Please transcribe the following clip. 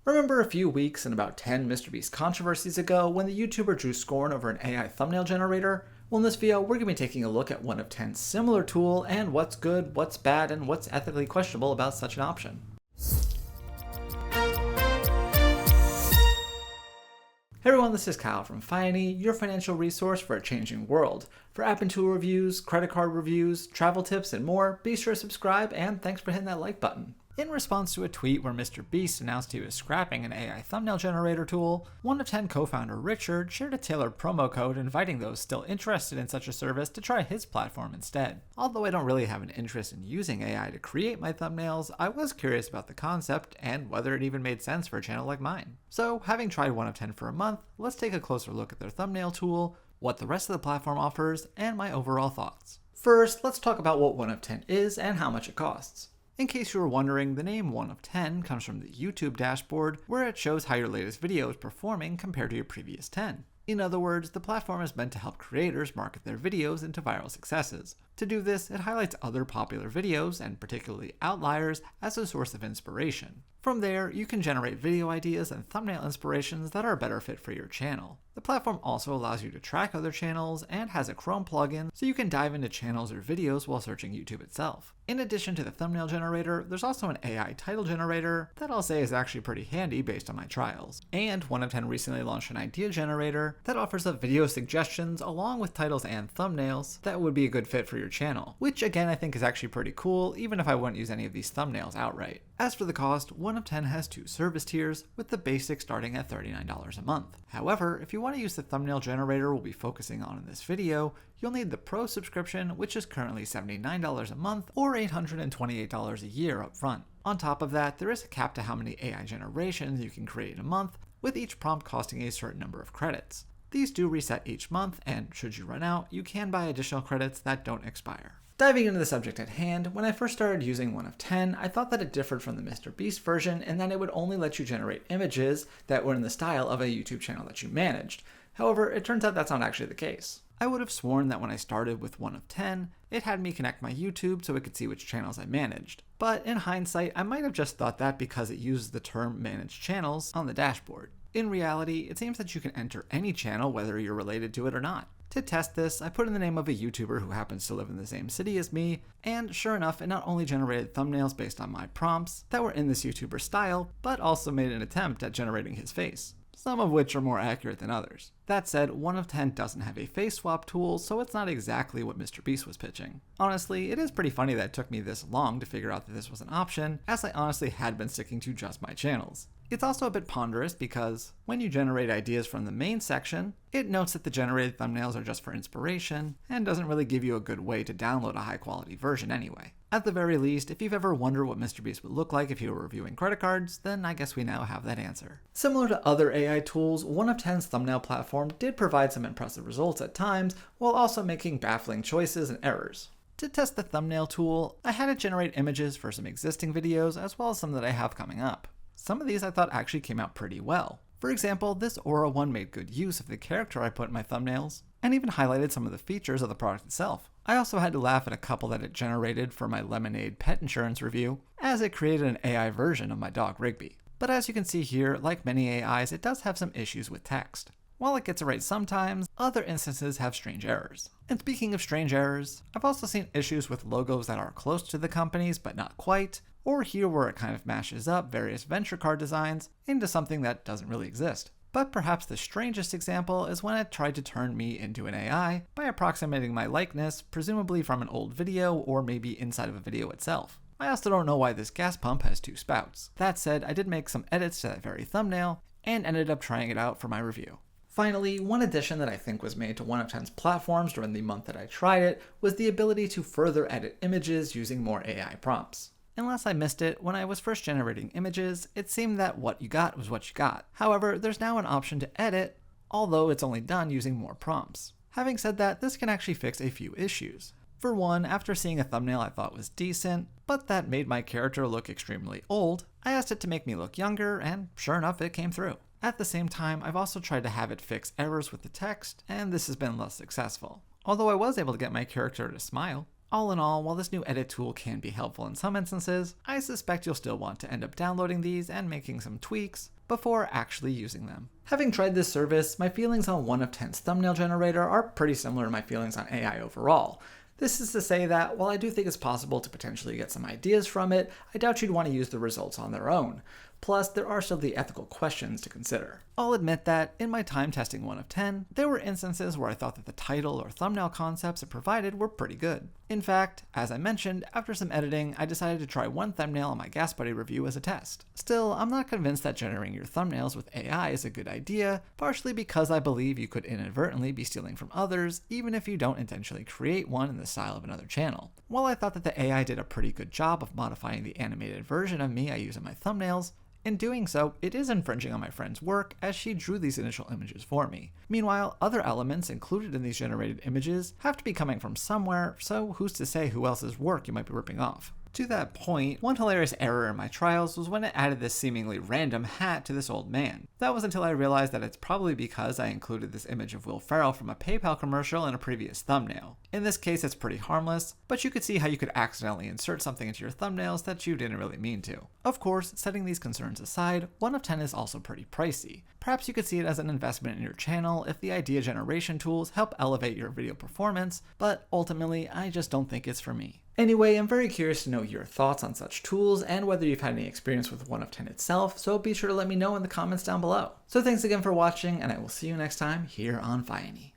Remember a few weeks and about 10 MrBeast controversies ago when the YouTuber drew scorn over an AI thumbnail generator? Well, in this video, we're going to be taking a look at 1of10's similar tool and what's good, what's bad, and what's ethically questionable about such an option. Hey everyone, this is Kyle from Fiany, your financial resource for a changing world. For app and tool reviews, credit card reviews, travel tips, and more, be sure to subscribe, and thanks for hitting that like button. In response to a tweet where MrBeast announced he was scrapping an AI thumbnail generator tool, 1of10 co-founder Richard shared a tailored promo code inviting those still interested in such a service to try his platform instead. Although I don't really have an interest in using AI to create my thumbnails, I was curious about the concept and whether it even made sense for a channel like mine. So, having tried 1of10 for a month, let's take a closer look at their thumbnail tool, what the rest of the platform offers, and my overall thoughts. First, let's talk about what 1of10 is and how much it costs. In case you were wondering, the name 1of10 comes from the YouTube dashboard, where it shows how your latest video is performing compared to your previous 10. In other words, the platform is meant to help creators market their videos into viral successes. To do this, it highlights other popular videos, and particularly outliers, as a source of inspiration. From there, you can generate video ideas and thumbnail inspirations that are a better fit for your channel. The platform also allows you to track other channels and has a Chrome plugin so you can dive into channels or videos while searching YouTube itself. In addition to the thumbnail generator, there's also an AI title generator that I'll say is actually pretty handy based on my trials. And 1of10 recently launched an idea generator that offers up video suggestions along with titles and thumbnails that would be a good fit for your channel, which again I think is actually pretty cool even if I wouldn't use any of these thumbnails outright. As for the cost, 1of10 has two service tiers, with the basic starting at $39 a month. However, if you want to use the thumbnail generator we'll be focusing on in this video, you'll need the Pro subscription, which is currently $79 a month or $828 a year up front. On top of that, there is a cap to how many AI generations you can create in a month, with each prompt costing a certain number of credits. These do reset each month, and should you run out, you can buy additional credits that don't expire. Diving into the subject at hand, when I first started using 1of10, I thought that it differed from the MrBeast version in that it would only let you generate images that were in the style of a YouTube channel that you managed. However, it turns out that's not actually the case. I would have sworn that when I started with 1of10, it had me connect my YouTube so it could see which channels I managed. But in hindsight, I might have just thought that because it used the term managed channels on the dashboard. In reality, it seems that you can enter any channel whether you're related to it or not. To test this, I put in the name of a YouTuber who happens to live in the same city as me, and sure enough, it not only generated thumbnails based on my prompts that were in this YouTuber's style, but also made an attempt at generating his face, some of which are more accurate than others. That said, 1of10 doesn't have a face swap tool, so it's not exactly what MrBeast was pitching. Honestly, it is pretty funny that it took me this long to figure out that this was an option, as I honestly had been sticking to just my channels. It's also a bit ponderous because when you generate ideas from the main section, it notes that the generated thumbnails are just for inspiration and doesn't really give you a good way to download a high quality version anyway. At the very least, if you've ever wondered what MrBeast would look like if he were reviewing credit cards, then I guess we now have that answer. Similar to other AI tools, 1of10's thumbnail platform did provide some impressive results at times, while also making baffling choices and errors. To test the thumbnail tool, I had it generate images for some existing videos as well as some that I have coming up. Some of these I thought actually came out pretty well. For example, this Aura one made good use of the character I put in my thumbnails, and even highlighted some of the features of the product itself. I also had to laugh at a couple that it generated for my Lemonade pet insurance review, as it created an AI version of my dog Rigby. But as you can see here, like many AIs, it does have some issues with text. While it gets it right sometimes, other instances have strange errors. And speaking of strange errors, I've also seen issues with logos that are close to the companies but not quite, or here where it kind of mashes up various venture card designs into something that doesn't really exist. But perhaps the strangest example is when it tried to turn me into an AI by approximating my likeness, presumably from an old video or maybe inside of a video itself. I also don't know why this gas pump has two spouts. That said, I did make some edits to that very thumbnail and ended up trying it out for my review. Finally, one addition that I think was made to 1of10's platforms during the month that I tried it was the ability to further edit images using more AI prompts. Unless I missed it, when I was first generating images, it seemed that what you got was what you got. However, there's now an option to edit, although it's only done using more prompts. Having said that, this can actually fix a few issues. For one, after seeing a thumbnail I thought was decent, but that made my character look extremely old, I asked it to make me look younger, and sure enough, it came through. At the same time, I've also tried to have it fix errors with the text, and this has been less successful. Although I was able to get my character to smile. All in all, while this new edit tool can be helpful in some instances, I suspect you'll still want to end up downloading these and making some tweaks before actually using them. Having tried this service, my feelings on 1of10’s thumbnail generator are pretty similar to my feelings on AI overall. This is to say that while I do think it's possible to potentially get some ideas from it, I doubt you'd want to use the results on their own. Plus, there are still the ethical questions to consider. I'll admit that, in my time testing 1of10, there were instances where I thought that the title or thumbnail concepts it provided were pretty good. In fact, as I mentioned, after some editing, I decided to try one thumbnail on my Gas Buddy review as a test. Still, I'm not convinced that generating your thumbnails with AI is a good idea, partially because I believe you could inadvertently be stealing from others, even if you don't intentionally create one in the style of another channel. While I thought that the AI did a pretty good job of modifying the animated version of me I use in my thumbnails, in doing so, it is infringing on my friend's work as she drew these initial images for me. Meanwhile, other elements included in these generated images have to be coming from somewhere, so who's to say who else's work you might be ripping off? To that point, one hilarious error in my trials was when it added this seemingly random hat to this old man. That was until I realized that it's probably because I included this image of Will Ferrell from a PayPal commercial in a previous thumbnail. In this case, it's pretty harmless, but you could see how you could accidentally insert something into your thumbnails that you didn't really mean to. Of course, setting these concerns aside, 1of10 is also pretty pricey. Perhaps you could see it as an investment in your channel if the idea generation tools help elevate your video performance, but ultimately, I just don't think it's for me. Anyway, I'm very curious to know your thoughts on such tools and whether you've had any experience with 1of10 itself, so be sure to let me know in the comments down below. So thanks again for watching, and I will see you next time here on Fiany.